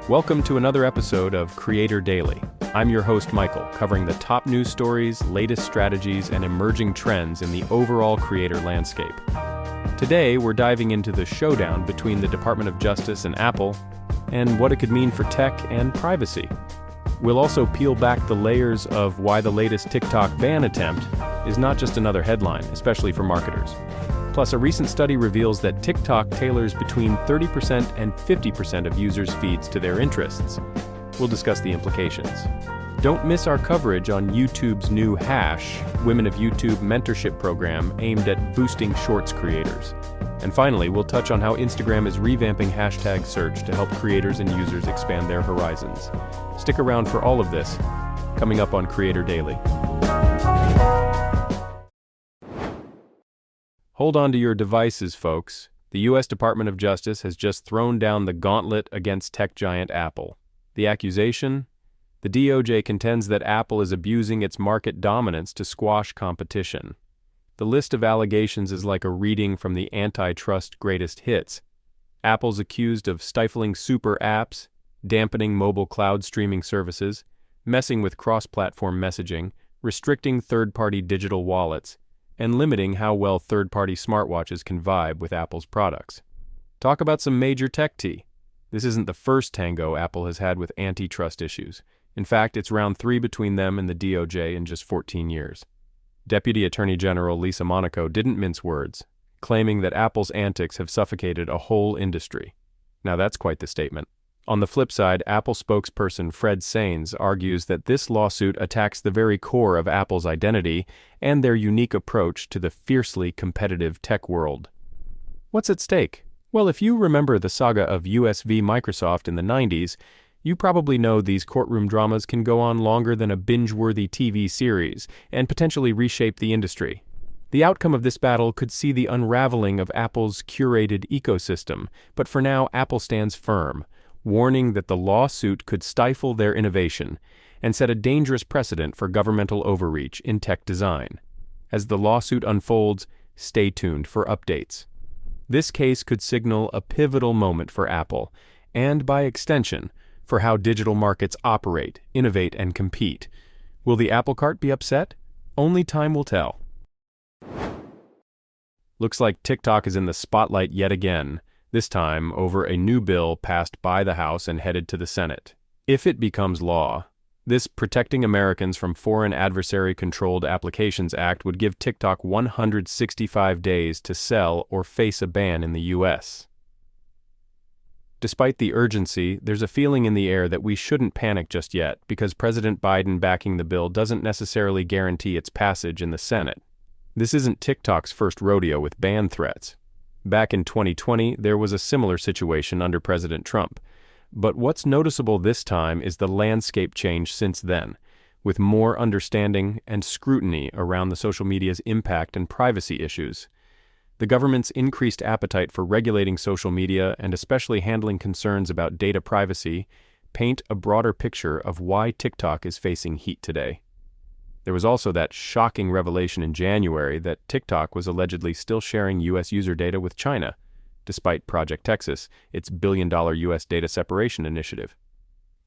Welcome to another episode of Creator Daily. I'm your host, Michael, covering the top news stories, latest strategies, and emerging trends in the overall creator landscape. Today, we're diving into the showdown between the Department of Justice and Apple, and what it could mean for tech and privacy. We'll also peel back the layers of why the latest TikTok ban attempt is not just another headline, especially for marketers. Plus, a recent study reveals that TikTok tailors between 30% and 50% of users' feeds to their interests. We'll discuss the implications. Don't miss our coverage on YouTube's new Hash, Women of YouTube mentorship program aimed at boosting Shorts creators. And finally, we'll touch on how Instagram is revamping hashtag search to help creators and users expand their horizons. Stick around for all of this, coming up on Creator Daily. Hold on to your devices, folks. The U.S. Department of Justice has just thrown down the gauntlet against tech giant Apple. The accusation? The DOJ contends that Apple is abusing its market dominance to squash competition. The list of allegations is like a reading from the antitrust greatest hits. Apple's accused of stifling super apps, dampening mobile cloud streaming services, messing with cross-platform messaging, restricting third-party digital wallets, and limiting how well third-party smartwatches can vibe with Apple's products. Talk about some major tech tea. This isn't the first tango Apple has had with antitrust issues. In fact, it's round 3 between them and the DOJ in just 14 years. Deputy Attorney General Lisa Monaco didn't mince words, claiming that Apple's antics have suffocated a whole industry. Now that's quite the statement. On the flip side, Apple spokesperson Fred Sains argues that this lawsuit attacks the very core of Apple's identity and their unique approach to the fiercely competitive tech world. What's at stake? Well, if you remember the saga of US v. Microsoft in the 90s, you probably know these courtroom dramas can go on longer than a binge-worthy TV series and potentially reshape the industry. The outcome of this battle could see the unraveling of Apple's curated ecosystem, but for now, Apple stands firm, warning that the lawsuit could stifle their innovation and set a dangerous precedent for governmental overreach in tech design. As the lawsuit unfolds, stay tuned for updates. This case could signal a pivotal moment for Apple, and by extension, for how digital markets operate, innovate, and compete. Will the Apple cart be upset? Only time will tell. Looks like TikTok is in the spotlight yet again, this time over a new bill passed by the House and headed to the Senate. If it becomes law, this Protecting Americans from Foreign Adversary-Controlled Applications Act would give TikTok 165 days to sell or face a ban in the U.S. Despite the urgency, there's a feeling in the air that we shouldn't panic just yet because President Biden backing the bill doesn't necessarily guarantee its passage in the Senate. This isn't TikTok's first rodeo with ban threats. Back in 2020, there was a similar situation under President Trump. But what's noticeable this time is the landscape change since then, with more understanding and scrutiny around the social media's impact and privacy issues. The government's increased appetite for regulating social media and especially handling concerns about data privacy paint a broader picture of why TikTok is facing heat today. There was also that shocking revelation in January that TikTok was allegedly still sharing U.S. user data with China, despite Project Texas, its billion-dollar U.S. data separation initiative.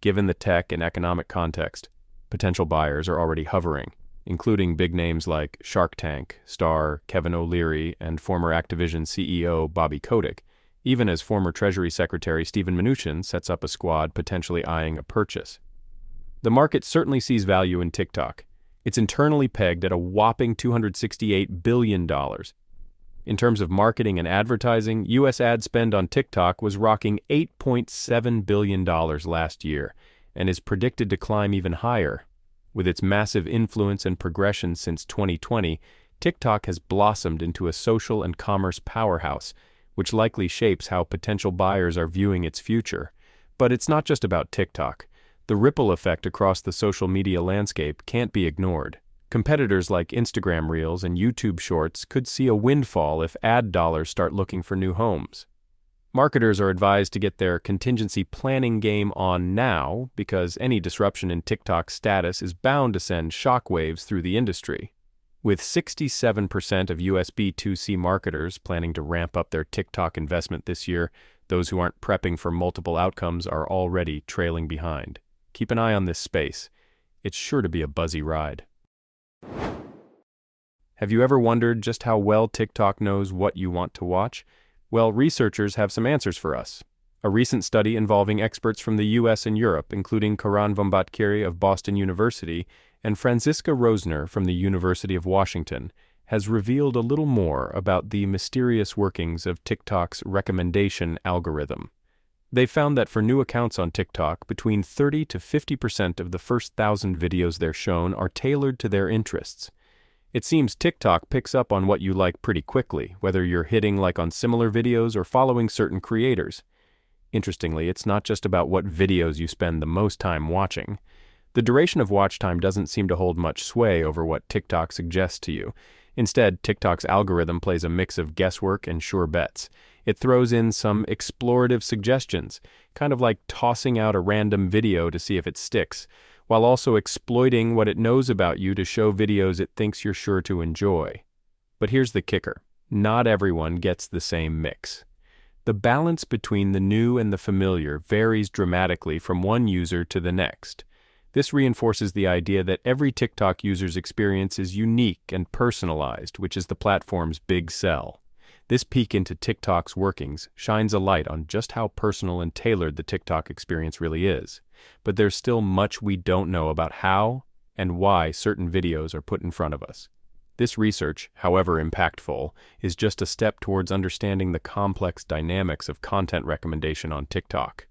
Given the tech and economic context, potential buyers are already hovering, including big names like Shark Tank star Kevin O'Leary and former Activision CEO Bobby Kotick, even as former Treasury Secretary Steven Mnuchin sets up a squad potentially eyeing a purchase. The market certainly sees value in TikTok. It's internally pegged at a whopping $268 billion. In terms of marketing and advertising, U.S. ad spend on TikTok was rocking $8.7 billion last year and is predicted to climb even higher. With its massive influence and progression since 2020, TikTok has blossomed into a social and commerce powerhouse, which likely shapes how potential buyers are viewing its future. But it's not just about TikTok. The ripple effect across the social media landscape can't be ignored. Competitors like Instagram Reels and YouTube Shorts could see a windfall if ad dollars start looking for new homes. Marketers are advised to get their contingency planning game on now because any disruption in TikTok's status is bound to send shockwaves through the industry. With 67% of US B2C marketers planning to ramp up their TikTok investment this year, Those who aren't prepping for multiple outcomes are already trailing behind. Keep an eye on this space. It's sure to be a buzzy ride. Have you ever wondered just how well TikTok knows what you want to watch? Well, researchers have some answers for us. A recent study involving experts from the US and Europe, including Karan Vambatkiri of Boston University and Franziska Rosner from the University of Washington, has revealed a little more about the mysterious workings of TikTok's recommendation algorithm. They found that for new accounts on TikTok, between 30 to 50% of the first 1,000 videos they're shown are tailored to their interests. It seems TikTok picks up on what you like pretty quickly, whether you're hitting like on similar videos or following certain creators. Interestingly, it's not just about what videos you spend the most time watching. The duration of watch time doesn't seem to hold much sway over what TikTok suggests to you. Instead, TikTok's algorithm plays a mix of guesswork and sure bets. It throws in some explorative suggestions, kind of like tossing out a random video to see if it sticks, while also exploiting what it knows about you to show videos it thinks you're sure to enjoy. But here's the kicker. Not everyone gets the same mix. The balance between the new and the familiar varies dramatically from one user to the next. This reinforces the idea that every TikTok user's experience is unique and personalized, which is the platform's big sell. This peek into TikTok's workings shines a light on just how personal and tailored the TikTok experience really is. But there's still much we don't know about how and why certain videos are put in front of us. This research, however impactful, is just a step towards understanding the complex dynamics of content recommendation on TikTok.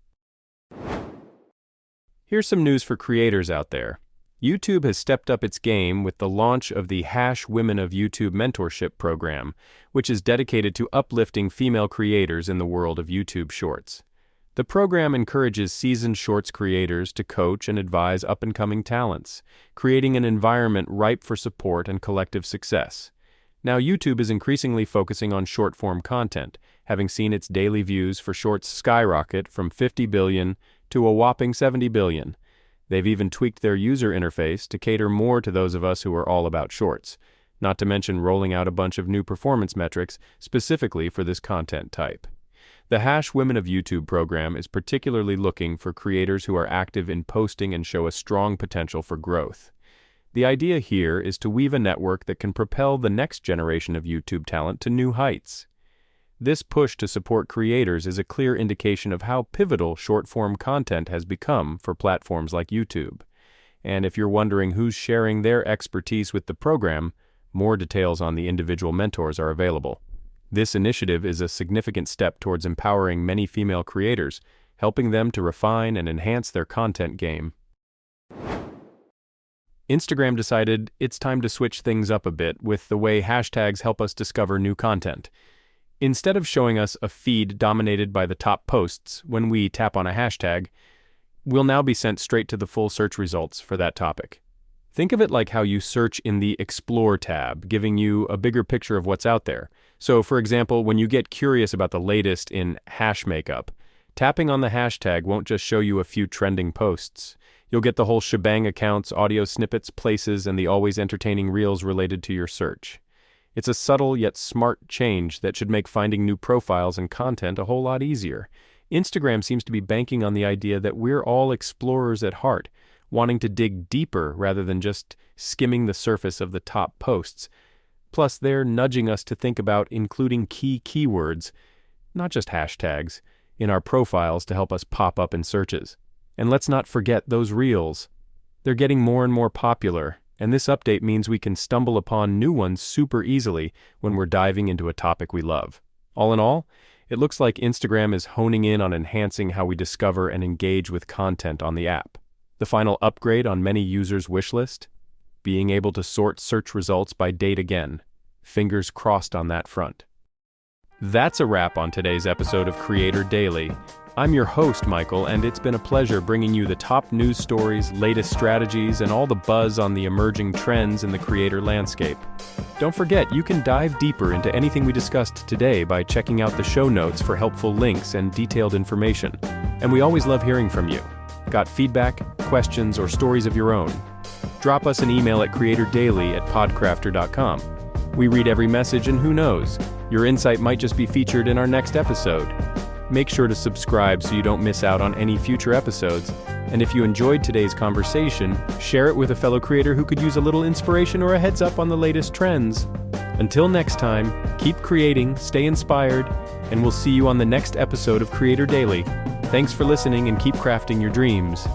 Here's some news for creators out there. YouTube has stepped up its game with the launch of the #Women of YouTube Mentorship program, which is dedicated to uplifting female creators in the world of YouTube Shorts. The program encourages seasoned Shorts creators to coach and advise up-and-coming talents, creating an environment ripe for support and collective success. Now, YouTube is increasingly focusing on short-form content, having seen its daily views for Shorts skyrocket from 50 billion to a whopping 70 billion. They've even tweaked their user interface to cater more to those of us who are all about Shorts, not to mention rolling out a bunch of new performance metrics specifically for this content type. The #Women of YouTube program is particularly looking for creators who are active in posting and show a strong potential for growth. The idea here is to weave a network that can propel the next generation of YouTube talent to new heights. This push to support creators is a clear indication of how pivotal short-form content has become for platforms like YouTube. And if you're wondering who's sharing their expertise with the program, more details on the individual mentors are available. This initiative is a significant step towards empowering many female creators, helping them to refine and enhance their content game. Instagram decided it's time to switch things up a bit with the way hashtags help us discover new content. Instead of showing us a feed dominated by the top posts when we tap on a hashtag, we'll now be sent straight to the full search results for that topic. Think of it like how you search in the Explore tab, giving you a bigger picture of what's out there. So, for example, when you get curious about the latest in hash makeup, tapping on the hashtag won't just show you a few trending posts. You'll get the whole shebang: accounts, audio snippets, places, and the always entertaining reels related to your search. It's a subtle yet smart change that should make finding new profiles and content a whole lot easier. Instagram seems to be banking on the idea that we're all explorers at heart, wanting to dig deeper rather than just skimming the surface of the top posts. Plus, they're nudging us to think about including key keywords, not just hashtags, in our profiles to help us pop up in searches. And let's not forget those reels. They're getting more and more popular, and this update means we can stumble upon new ones super easily when we're diving into a topic we love. All in all, it looks like Instagram is honing in on enhancing how we discover and engage with content on the app. The final upgrade on many users' wish list? Being able to sort search results by date again. Fingers crossed on that front. That's a wrap on today's episode of Creator Daily. I'm your host, Michael, and it's been a pleasure bringing you the top news stories, latest strategies, and all the buzz on the emerging trends in the creator landscape. Don't forget, you can dive deeper into anything we discussed today by checking out the show notes for helpful links and detailed information. And we always love hearing from you. Got feedback, questions, or stories of your own? Drop us an email at creatordaily@podcrafter.com. We read every message, and who knows, your insight might just be featured in our next episode. Make sure to subscribe so you don't miss out on any future episodes. And if you enjoyed today's conversation, share it with a fellow creator who could use a little inspiration or a heads up on the latest trends. Until next time, keep creating, stay inspired, and we'll see you on the next episode of Creator Daily. Thanks for listening and keep crafting your dreams.